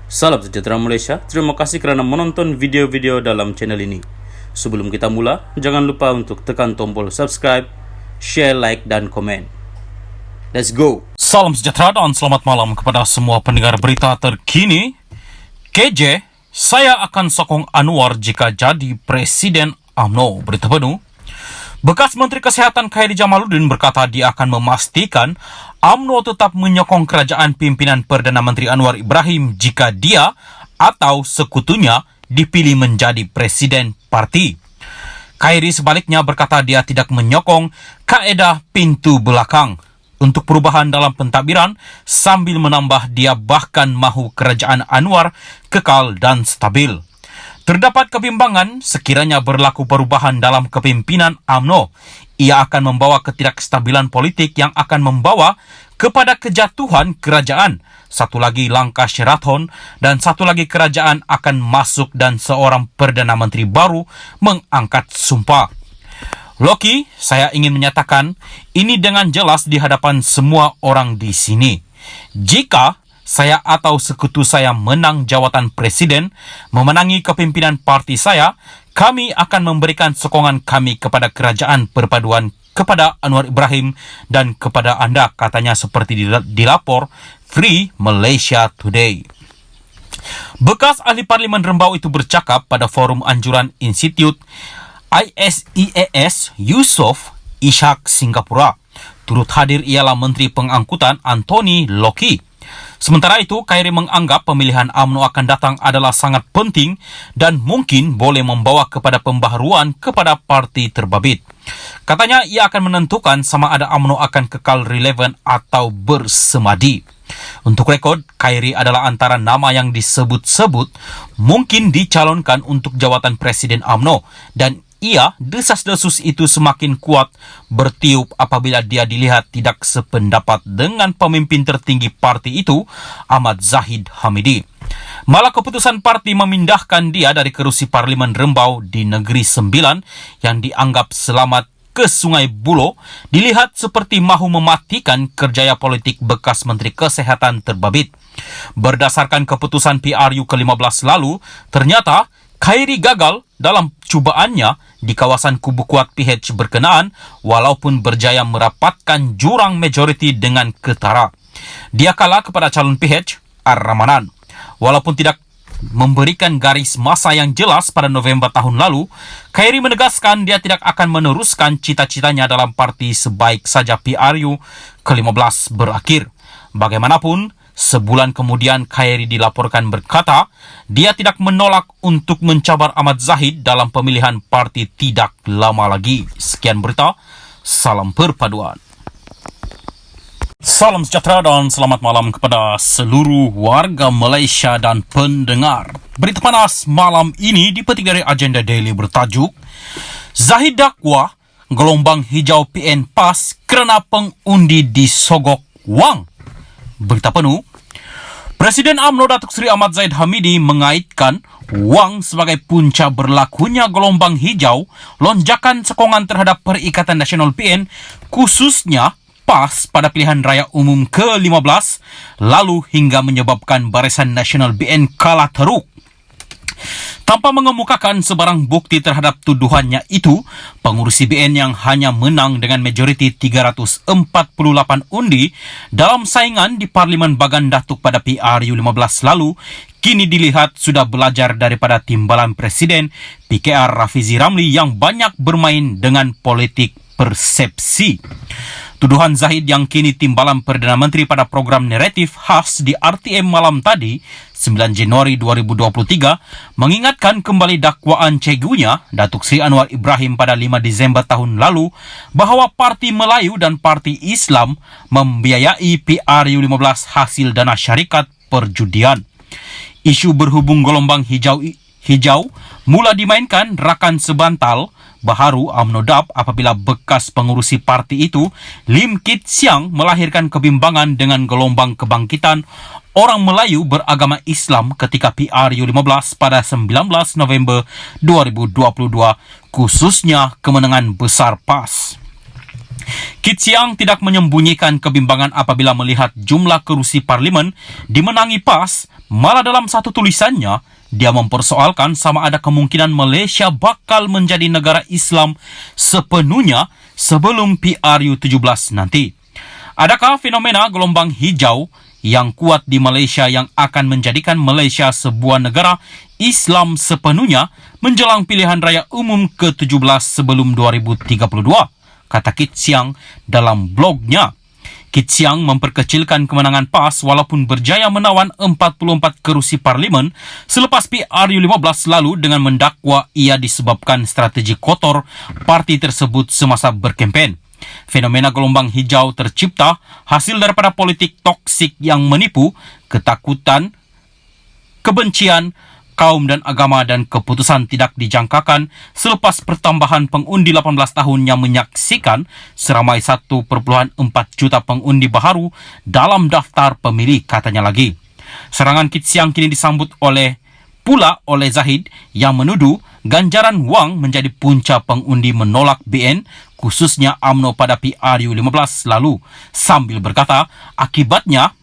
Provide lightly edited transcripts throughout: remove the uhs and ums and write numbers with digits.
Salam sejahtera Malaysia, terima kasih kerana menonton video-video dalam channel ini. Sebelum kita mula, jangan lupa untuk tekan tombol subscribe, share, like dan komen. Let's go! Salam sejahtera dan selamat malam kepada semua pendengar berita terkini. KJ, saya akan sokong Anwar jika jadi Presiden UMNO. Berita penuh. Bekas Menteri Kesihatan Khairy Jamaluddin berkata dia akan memastikan UMNO tetap menyokong kerajaan pimpinan Perdana Menteri Anwar Ibrahim jika dia atau sekutunya dipilih menjadi Presiden parti. Khairy sebaliknya berkata dia tidak menyokong kaedah pintu belakang untuk perubahan dalam pentadbiran sambil menambah dia bahkan mahu kerajaan Anwar kekal dan stabil. Terdapat kebimbangan sekiranya berlaku perubahan dalam kepimpinan UMNO. Ia akan membawa ketidakstabilan politik yang akan membawa kepada kejatuhan kerajaan. Satu lagi langkah Sheraton dan satu lagi kerajaan akan masuk dan seorang Perdana Menteri baru mengangkat sumpah. Loki, saya ingin menyatakan ini dengan jelas di hadapan semua orang di sini. Jika saya atau sekutu saya menang jawatan presiden, memenangi kepimpinan parti saya, kami akan memberikan sokongan kami kepada kerajaan perpaduan, kepada Anwar Ibrahim dan kepada anda, katanya seperti dilapor Free Malaysia Today. Bekas ahli Parlimen Rembau itu bercakap pada forum anjuran Institut ISEAS Yusof Ishak Singapura. Turut hadir ialah Menteri Pengangkutan Anthony Loki. Sementara itu, Khairy menganggap pemilihan UMNO akan datang adalah sangat penting dan mungkin boleh membawa kepada pembaharuan kepada parti terbabit. Katanya ia akan menentukan sama ada UMNO akan kekal relevan atau bersemadi. Untuk rekod, Khairy adalah antara nama yang disebut-sebut mungkin dicalonkan untuk jawatan Presiden UMNO dan ia desas-desus itu semakin kuat bertiup apabila dia dilihat tidak sependapat dengan pemimpin tertinggi parti itu, Ahmad Zahid Hamidi. Malah keputusan parti memindahkan dia dari kerusi Parlimen Rembau di Negeri Sembilan yang dianggap selamat ke Sungai Buloh dilihat seperti mahu mematikan kerjaya politik bekas Menteri Kesehatan terbabit. Berdasarkan keputusan PRU ke-15 lalu, ternyata Khairy gagal dalam cubaannya di kawasan kubu kuat PH berkenaan walaupun berjaya merapatkan jurang majoriti dengan ketara. Dia kalah kepada calon PH Ar-Ramanan. Walaupun tidak memberikan garis masa yang jelas pada November tahun lalu, Khairy menegaskan dia tidak akan meneruskan cita-citanya dalam parti sebaik saja PRU ke-15 berakhir. Bagaimanapun, sebulan kemudian Khairy dilaporkan berkata dia tidak menolak untuk mencabar Ahmad Zahid dalam pemilihan parti tidak lama lagi. Sekian berita, salam perpaduan. Salam sejahtera dan selamat malam kepada seluruh warga Malaysia dan pendengar. Berita panas malam ini dipetik dari agenda daily bertajuk Zahid dakwa gelombang hijau PN PAS kerana pengundi disogok wang. Berita penuh. Presiden UMNO Datuk Seri Ahmad Zahid Hamidi mengaitkan wang sebagai punca berlakunya gelombang hijau lonjakan sokongan terhadap Perikatan Nasional PN khususnya PAS pada pilihan raya umum ke-15 lalu hingga menyebabkan Barisan Nasional BN kalah teruk. Tanpa mengemukakan sebarang bukti terhadap tuduhannya itu, pengurusi BN yang hanya menang dengan majoriti 348 undi dalam saingan di Parlimen Bagan Datuk pada PRU 15 lalu, kini dilihat sudah belajar daripada timbalan Presiden PKR Rafizi Ramli yang banyak bermain dengan politik persepsi. Tuduhan Zahid yang kini timbalan Perdana Menteri pada program naratif khas di RTM malam tadi, 9 Januari 2023, mengingatkan kembali dakwaan cegunya, Datuk Seri Anwar Ibrahim pada 5 Disember tahun lalu, bahawa Parti Melayu dan Parti Islam membiayai PRU 15 hasil dana syarikat perjudian. Isu berhubung gelombang hijau mula dimainkan rakan sebantal baharu UMNO DAP apabila bekas pengurusi parti itu, Lim Kit Siang, melahirkan kebimbangan dengan gelombang kebangkitan orang Melayu beragama Islam ketika PRU 15 pada 19 November 2022, khususnya kemenangan besar PAS. Kit Siang tidak menyembunyikan kebimbangan apabila melihat jumlah kerusi parlimen dimenangi PAS, malah dalam satu tulisannya, dia mempersoalkan sama ada kemungkinan Malaysia bakal menjadi negara Islam sepenuhnya sebelum PRU 17 nanti. Adakah fenomena gelombang hijau yang kuat di Malaysia yang akan menjadikan Malaysia sebuah negara Islam sepenuhnya menjelang pilihan raya umum ke-17 sebelum 2032? Kata Kit Siang dalam blognya. Kit Siang memperkecilkan kemenangan PAS walaupun berjaya menawan 44 kerusi parlimen selepas PRU 15 lalu dengan mendakwa ia disebabkan strategi kotor parti tersebut semasa berkempen. Fenomena gelombang hijau tercipta hasil daripada politik toksik yang menipu, ketakutan, kebencian, kaum dan agama dan keputusan tidak dijangkakan selepas pertambahan pengundi 18 tahun yang menyaksikan seramai 1.4 juta pengundi baharu dalam daftar pemilih, katanya lagi. Serangan Kit Siang kini disambut pula oleh Zahid yang menuduh ganjaran wang menjadi punca pengundi menolak BN khususnya UMNO pada PRU 15 lalu, sambil berkata akibatnya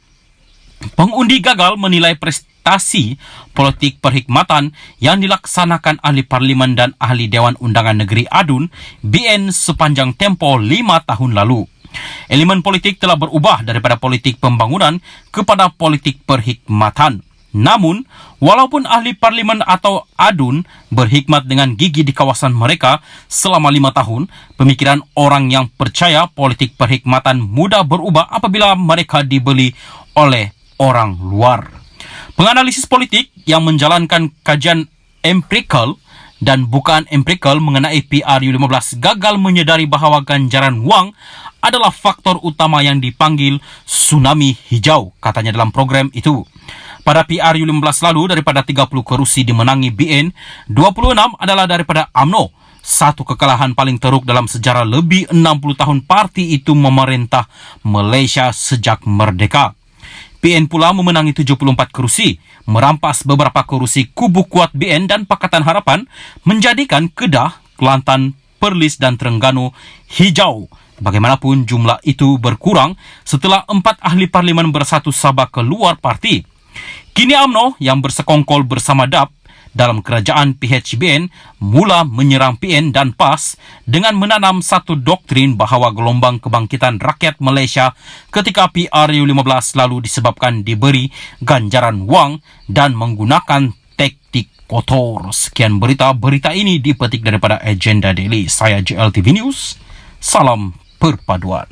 pengundi gagal menilai prestasi politik perkhidmatan yang dilaksanakan ahli parlimen dan ahli Dewan Undangan Negeri ADUN BN sepanjang tempoh 5 tahun lalu. Elemen politik telah berubah daripada politik pembangunan kepada politik perkhidmatan. Namun, walaupun ahli parlimen atau ADUN berkhidmat dengan gigi di kawasan mereka selama 5 tahun, pemikiran orang yang percaya politik perkhidmatan mudah berubah apabila mereka dibeli oleh orang luar. Penganalisis politik yang menjalankan kajian empirikal dan bukan empirikal mengenai PRU 15 gagal menyedari bahawa ganjaran wang adalah faktor utama yang dipanggil tsunami hijau, katanya dalam program itu. Pada PRU 15 lalu, daripada 30 kerusi dimenangi BN, 26 adalah daripada UMNO. Satu kekalahan paling teruk dalam sejarah lebih 60 tahun parti itu memerintah Malaysia sejak merdeka. BN pula memenangi 74 kerusi, merampas beberapa kerusi kubu kuat BN dan Pakatan Harapan, menjadikan Kedah, Kelantan, Perlis dan Terengganu hijau. Bagaimanapun jumlah itu berkurang setelah 4 ahli parlimen bersatu sabah keluar parti. Kini UMNO yang bersekongkol bersama DAP dalam kerajaan PHBN mula menyerang PN dan PAS dengan menanam satu doktrin bahawa gelombang kebangkitan rakyat Malaysia ketika PRU 15 lalu disebabkan diberi ganjaran wang dan menggunakan taktik kotor. Sekian berita ini dipetik daripada Agenda Daily. Saya JLTV News. Salam perpaduan.